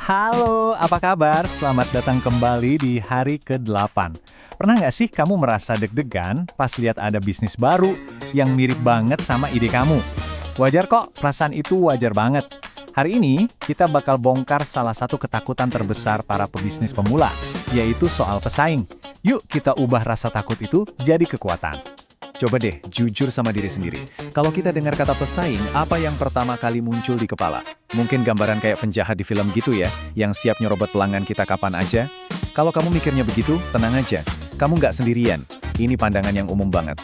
Halo, apa kabar? Selamat datang kembali di hari ke-8. Pernah nggak sih kamu merasa deg-degan pas lihat ada bisnis baru yang mirip banget sama ide kamu? Wajar kok, perasaan itu wajar banget. Hari ini, kita bakal bongkar salah satu ketakutan terbesar para pebisnis pemula, yaitu soal pesaing. Yuk kita ubah rasa takut itu jadi kekuatan. Coba deh, jujur sama diri sendiri. Kalau kita dengar kata pesaing, apa yang pertama kali muncul di kepala? Mungkin gambaran kayak penjahat di film gitu ya, yang siap nyerobot pelanggan kita kapan aja? Kalau kamu mikirnya begitu, tenang aja. Kamu nggak sendirian. Ini pandangan yang umum banget.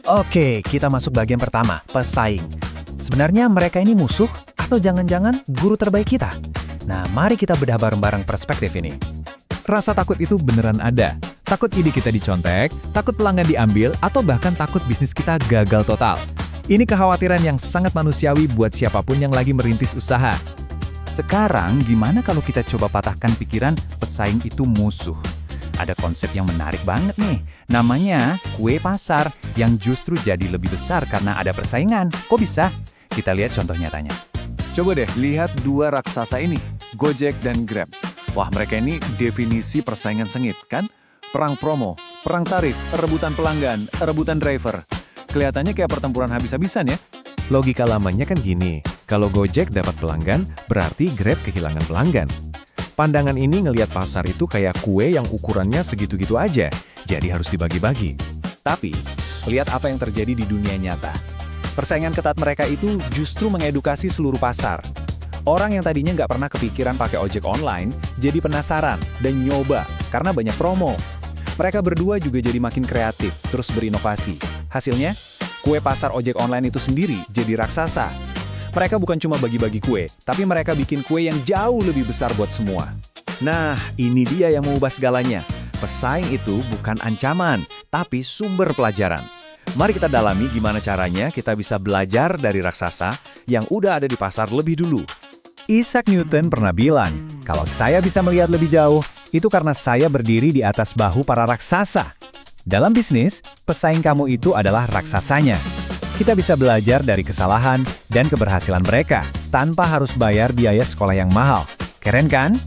Oke, kita masuk bagian pertama, pesaing. Sebenarnya mereka ini musuh atau jangan-jangan guru terbaik kita? Nah, mari kita bedah bareng-bareng perspektif ini. Rasa takut itu beneran ada. Takut ide kita dicontek, takut pelanggan diambil, atau bahkan takut bisnis kita gagal total. Ini kekhawatiran yang sangat manusiawi buat siapapun yang lagi merintis usaha. Sekarang, gimana kalau kita coba patahkan pikiran pesaing itu musuh? Ada konsep yang menarik banget nih. Namanya kue pasar yang justru jadi lebih besar karena ada persaingan. Kok bisa? Kita lihat contoh nyatanya. Coba deh, lihat dua raksasa ini, Gojek dan Grab. Wah, mereka ini definisi persaingan sengit, kan? Perang promo, perang tarif, rebutan pelanggan, rebutan driver. Kelihatannya kayak pertempuran habis-habisan ya. Logika lamanya kan gini, kalau Gojek dapat pelanggan, berarti Grab kehilangan pelanggan. Pandangan ini ngelihat pasar itu kayak kue yang ukurannya segitu-gitu aja, jadi harus dibagi-bagi. Tapi, lihat apa yang terjadi di dunia nyata. Persaingan ketat mereka itu justru mengedukasi seluruh pasar. Orang yang tadinya nggak pernah kepikiran pakai ojek online, jadi penasaran dan nyoba karena banyak promo. Mereka berdua juga jadi makin kreatif, terus berinovasi. Hasilnya, kue pasar ojek online itu sendiri jadi raksasa. Mereka bukan cuma bagi-bagi kue, tapi mereka bikin kue yang jauh lebih besar buat semua. Nah, ini dia yang mengubah segalanya. Pesaing itu bukan ancaman, tapi sumber pelajaran. Mari kita dalami gimana caranya kita bisa belajar dari raksasa yang udah ada di pasar lebih dulu. Isaac Newton pernah bilang, kalau saya bisa melihat lebih jauh, itu karena saya berdiri di atas bahu para raksasa. Dalam bisnis, pesaing kamu itu adalah raksasanya. Kita bisa belajar dari kesalahan dan keberhasilan mereka, tanpa harus bayar biaya sekolah yang mahal. Keren kan?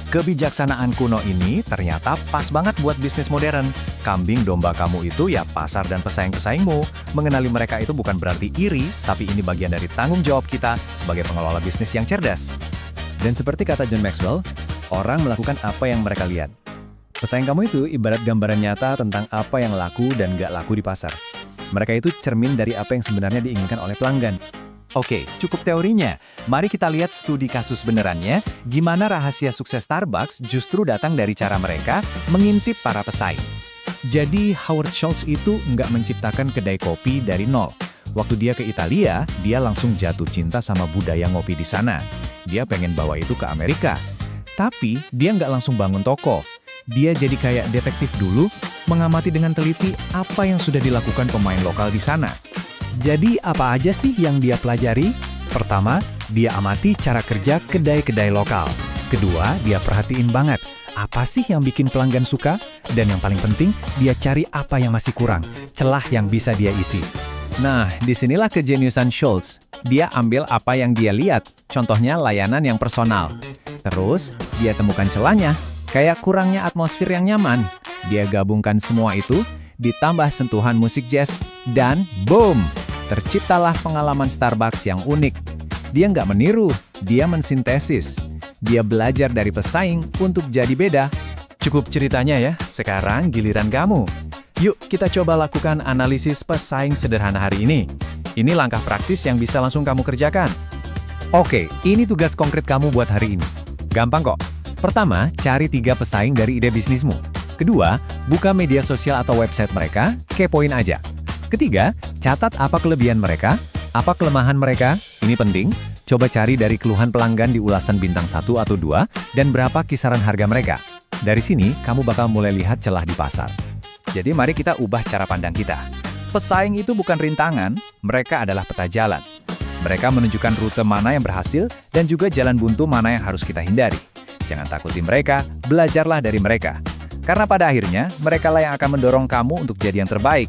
Kebijaksanaan kuno ini ternyata pas banget buat bisnis modern. Kambing domba kamu itu ya pasar dan pesaing-pesaingmu. Mengenali mereka itu bukan berarti iri, tapi ini bagian dari tanggung jawab kita sebagai pengelola bisnis yang cerdas. Dan seperti kata John Maxwell, orang melakukan apa yang mereka lihat. Pesaing kamu itu ibarat gambaran nyata tentang apa yang laku dan nggak laku di pasar. Mereka itu cermin dari apa yang sebenarnya diinginkan oleh pelanggan. Oke, cukup teorinya. Mari kita lihat studi kasus benerannya, gimana rahasia sukses Starbucks justru datang dari cara mereka mengintip para pesaing. Jadi, Howard Schultz itu nggak menciptakan kedai kopi dari nol. Waktu dia ke Italia, dia langsung jatuh cinta sama budaya ngopi di sana. Dia pengen bawa itu ke Amerika. Tapi, dia nggak langsung bangun toko. Dia jadi kayak detektif dulu, mengamati dengan teliti apa yang sudah dilakukan pemain lokal di sana. Jadi apa aja sih yang dia pelajari? Pertama, dia amati cara kerja kedai-kedai lokal. Kedua, dia perhatiin banget apa sih yang bikin pelanggan suka? Dan yang paling penting, dia cari apa yang masih kurang, celah yang bisa dia isi. Nah, disinilah kejeniusan Schultz. Dia ambil apa yang dia lihat, contohnya layanan yang personal. Terus, dia temukan celahnya, kayak kurangnya atmosfer yang nyaman. Dia gabungkan semua itu, ditambah sentuhan musik jazz, dan boom! Terciptalah pengalaman Starbucks yang unik. Dia nggak meniru, dia mensintesis. Dia belajar dari pesaing untuk jadi beda. Cukup ceritanya ya, sekarang giliran kamu. Yuk kita coba lakukan analisis pesaing sederhana hari ini. Ini langkah praktis yang bisa langsung kamu kerjakan. Oke, ini tugas konkret kamu buat hari ini. Gampang kok. Pertama, cari 3 pesaing dari ide bisnismu. Kedua, buka media sosial atau website mereka, kepoin aja. Ketiga, catat apa kelebihan mereka, apa kelemahan mereka, ini penting. Coba cari dari keluhan pelanggan di ulasan bintang 1 atau 2, dan berapa kisaran harga mereka. Dari sini, kamu bakal mulai lihat celah di pasar. Jadi mari kita ubah cara pandang kita. Pesaing itu bukan rintangan, mereka adalah peta jalan. Mereka menunjukkan rute mana yang berhasil, dan juga jalan buntu mana yang harus kita hindari. Jangan takuti mereka, belajarlah dari mereka. Karena pada akhirnya, mereka lah yang akan mendorong kamu untuk jadi yang terbaik.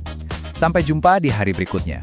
Sampai jumpa di hari berikutnya.